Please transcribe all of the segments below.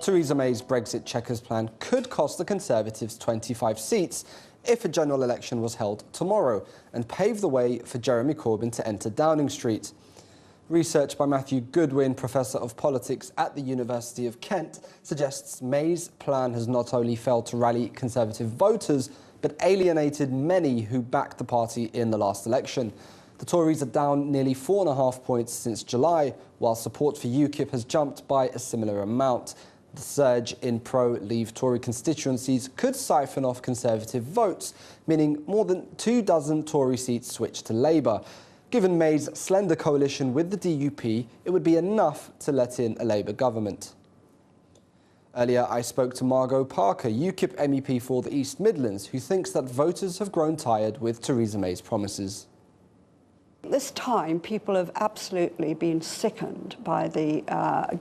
Theresa May's Brexit checkers plan could cost the Conservatives 25 seats if a general election was held tomorrow and pave the way for Jeremy Corbyn to enter Downing Street. Research by Matthew Goodwin, Professor of Politics at the University of Kent, suggests May's plan has not only failed to rally Conservative voters, but alienated many who backed the party in the last election. The Tories are down nearly 4.5 points since July, while support for UKIP has jumped by a similar amount. The surge in pro-Leave Tory constituencies could siphon off Conservative votes, meaning more than 24 Tory seats switch to Labour. Given May's slender coalition with the DUP, it would be enough to let in a Labour government. Earlier, I spoke to Margot Parker, UKIP MEP for the East Midlands, who thinks that voters have grown tired with Theresa May's promises. This time, people have absolutely been sickened by the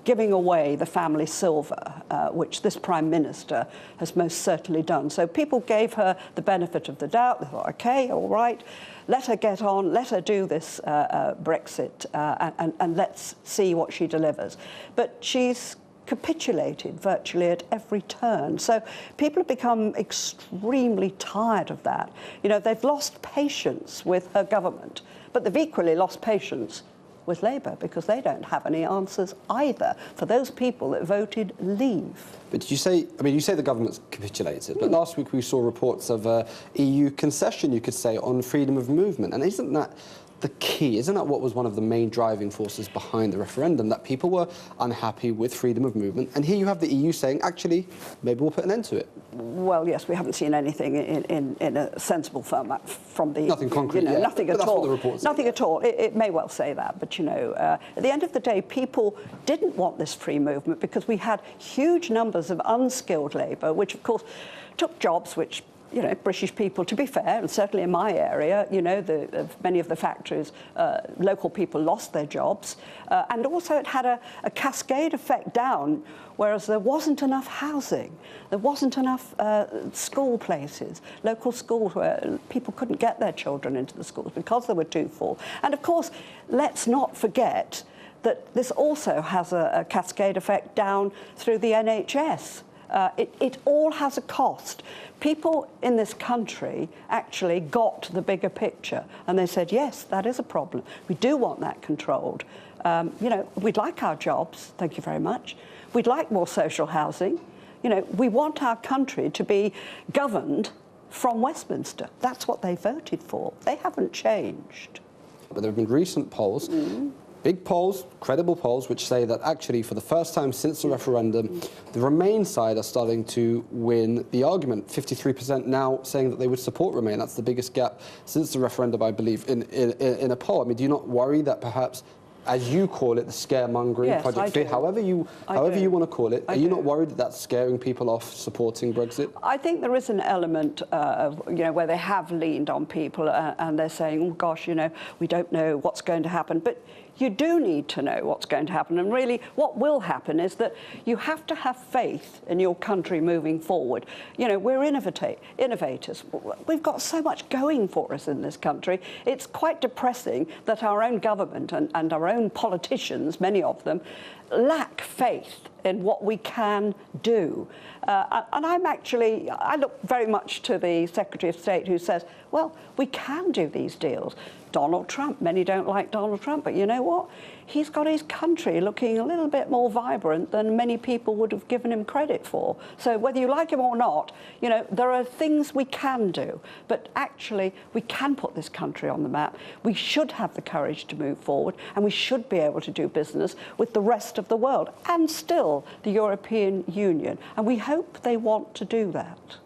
giving away the family silver, which this Prime Minister has most certainly done. So people gave her the benefit of the doubt. They thought, OK, all right, let her get on, let her do this Brexit, and let's see what she delivers. But she's capitulated virtually at every turn. So people have become extremely tired of that. You know, they've lost patience with her government, but they've equally lost patience with Labour because they don't have any answers either for those people that voted Leave. But did you say, you say the government's capitulated, but last week we saw reports of EU concession, you could say, on freedom of movement. And isn't that the key? Isn't that what was one of the main driving forces behind the referendum, that people were unhappy with freedom of movement? And here you have the EU saying, actually, maybe we'll put an end to it. Well, yes, we haven't seen anything in a sensible format from the... Nothing concrete, you know, nothing at all. Nothing say. At all. It may well say that, but, you know, at the end of the day, people didn't want this free movement because we had huge numbers of unskilled labour, which, of course, took jobs which, you know, British people, to be fair, and certainly in my area, you know, many of the factories, local people lost their jobs. And also it had a cascade effect down, whereas there wasn't enough housing. There wasn't enough school places, local schools where people couldn't get their children into the schools because they were too full. And of course, let's not forget that this also has a cascade effect down through the NHS. It all has a cost. People in this country actually got the bigger picture and they said, yes, that is a problem. We do want that controlled. You know, we'd like our jobs, thank you very much. We'd like more social housing. You know, we want our country to be governed from Westminster. That's what they voted for. They haven't changed. But there have been recent polls, big polls, credible polls, which say that actually for the first time since the referendum, the Remain side are starting to win the argument. 53% now saying that they would support Remain. That's the biggest gap since the referendum, I believe, in a poll. I mean, do you not worry that perhaps, as you call it, the scaremongering, yes, Project Fear, however you want to call it, are you not worried that that's scaring people off supporting Brexit? I think there is an element of, you know, where they have leaned on people and they're saying, oh gosh, you know, we don't know what's going to happen. But you do need to know what's going to happen. And really, what will happen is that you have to have faith in your country moving forward. You know, we're innovators. We've got so much going for us in this country. It's quite depressing that our own government and our own politicians, many of them, lack faith in what we can do. And I look very much to the Secretary of State who says, well, we can do these deals. Donald Trump, many don't like Donald Trump, but you know what? He's got his country looking a little bit more vibrant than many people would have given him credit for. So whether you like him or not, you know, there are things we can do, but actually we can put this country on the map. We should have the courage to move forward, and we should be able to do business with the rest of the world and still the European Union. And we hope they want to do that.